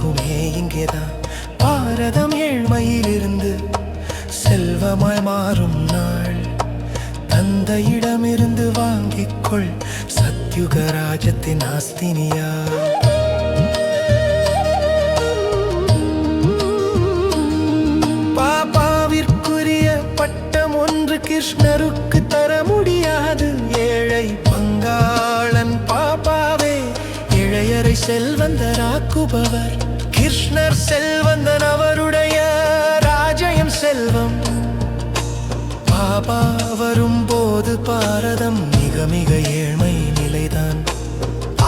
உருவாகுமே இங்கேதான். பாரதம் ஏழ்மையிலிருந்து செல்வமாய் மாறும் நாள். தந்தையிடமிருந்து வாங்கிக்கொள் சத்யுக ராஜத்தின் ஆஸ்தினியா. பாபாவிற்குரிய பட்டம் ஒன்று கிருஷ்ணருக்கு தர முடியாது. ஏழை பங்காளன் பாபாவே இளையரை செல்வந்தராக்குபவர். கிருஷ்ணர் செல்வந்தன், அவருடைய ராஜ்யம் செல்வம். பாபா வரும்போது பாரதம் மிக மிக ஏழ்மை நிலைதான்.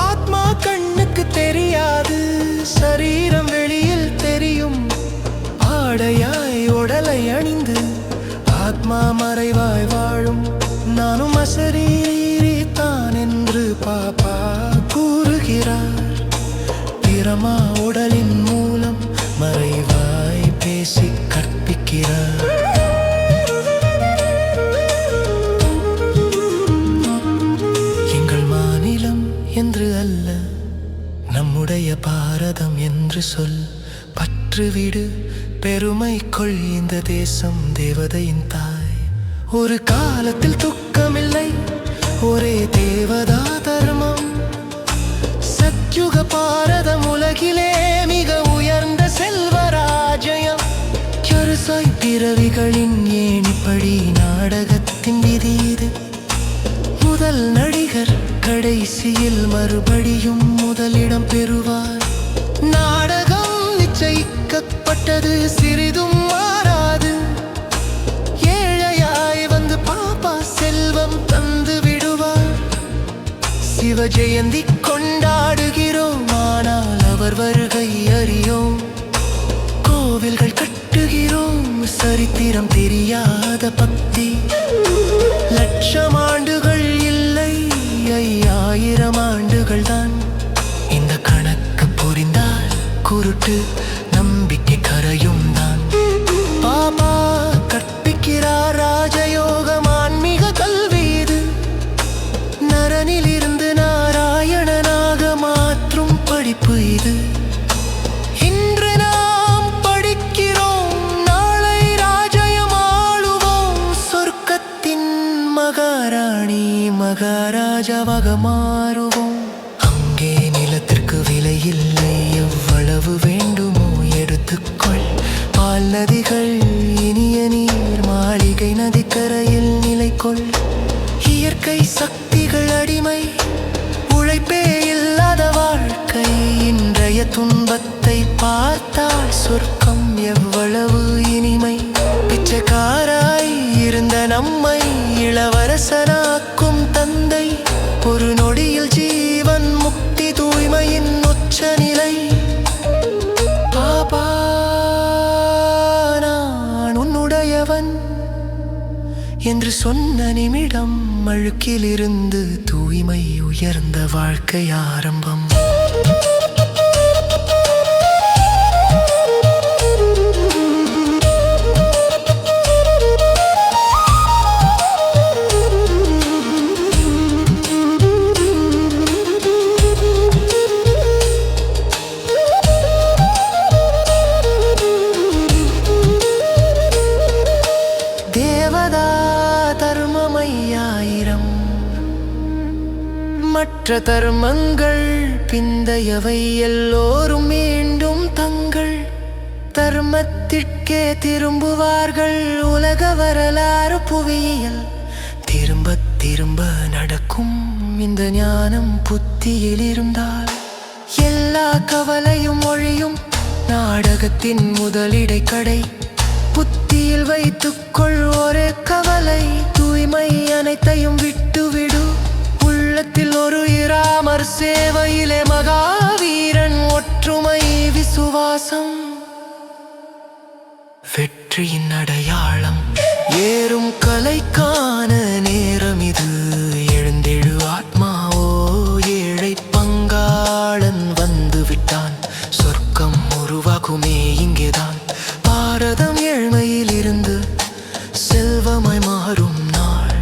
ஆத்மா கண்ணுக்கு தெரியாது, சரீரம் வெளியில் தெரியும். ஆடையாய் உடலை அணிந்து ஆத்மா மறைவாய் வாழும். நானும் அசரீரி தான் என்று பாபா கூறுகிறார். பிரமா உடலின் மூலம் மறைவாய் பேசி கற்பிக்கிறார். எங்கள் மாநிலம் என்று அல்ல, நம்முடைய பாரதம் என்று சொல். பற்றுவிடு, பெருமை கொள், இந்த தேசம் தேவதையின் தாய். ஒரு காலத்தில் துக்கமில்லை, ஒரே தேவதா தர்மம். சத்யுக பாரதம் உலகிலே மிக உயர்ந்த செல்வராஜயம். கருசாய் பிறவிகளின் ஏணிப்படி நாடகத்தின் விதி இது. முதல் நடிகர் கடைசியில் மறுபடியும் முதலிடம் பெறுவார். நாடகம் நிச்சயிக்கப்பட்டது, சிறிதும் மாறாது. ஏழையாய் வந்து பாப்பா செல்வம் தந்து விடுவார். சிவ ஜெயந்தி கொண்டாடுகிறோம், ஆனால் அவர் வருகை அறியோம். கோவில்கள் கட்டுகிறோம், சரித்திரம் தெரியாத பக்தி. லட்சம் ஆண்டுகள் இல்லை, 5000 ஆண்டுகள் தான். இந்த கணக்கு புரிந்தால் குருட்டு நம்பிக்கை கரையும் தான். பாபா கற்பிக்கிறார் ராஜயோகம், ஆன்மீக கல்வி இது. நரனில் இருந்து நாராயணனாக மாற்றும் படிப்பு இது. இன்று நாம் படிக்கிறோம், நாளை ராஜ்யம் ஆளுவோம். சொர்க்கத்தின் மகாராணி மகாராஜாவாக மாறுவோம். அங்கே நிலத்திற்கு விலை இல்லை, எவ்வளவு வேண்டுமோ எடுத்துக்கொள். பால் நதிகள், இனிய நீர், மாளிகை நதிக்கரையில் நிலைக்கொள். இயற்கை சக்திகள் அடிமை, உழைப்பே இல்லாத வாழ்க்கை. இன்றைய துன்பத்தை பார்த்தால் சொர்க்கம் எவ்வளவு இனிமை. பிச்சைக்காராய் இருந்த நம்மை இளவரசனாக்கும் தந்தை. ஒரு நொடியில் ஜீவன் முக்தி, தூய்மையின் உச்ச நிலை. பாபா நான் உன்னுடையவன் என்று சொன்ன நிமிடம், அழுக்கிலிருந்து தூய்மை, உயர்ந்த வாழ்க்கை ஆரம்பம். மற்ற தர்மங்கள் பிந்தையவை, எல்லோரும் மீண்டும் தங்கள் தர்மத்திற்கே திரும்புவார்கள். உலக வரலாறு புவியியல் திரும்ப திரும்ப நடக்கும். இந்த ஞானம் புத்தியில் இருந்தால் எல்லா கவலையும் ஒழியும். நாடகத்தின் முதலிடை கடை புத்தியில் வைத்துக்கொள். ஒரே கவலை, தூய்மை அனைத்தையும் விட்டுவிடு. உள்ளத்தில் ஒரு இராமர், சேவையிலே மகாவீரன். ஒற்றுமை விசுவாசம் வெற்றியின் அடையாளம். ஏறும் கலைக்கான நேரம் இது, எழுந்தெழு ஆத்மாவோ. ஏழை பங்காளன் வந்து விட்டான், சொர்க்கம் உருவாகுமே இங்கேதான். பாரதம் ஏழ்மையில் இருந்து செல்வமாய் மாறும் நாள்.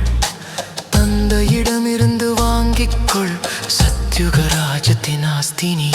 தந்தையிடமிருந்து வாங்கிக்கொள் சத்யுக ராஜத்தின் ஆஸ்தினி.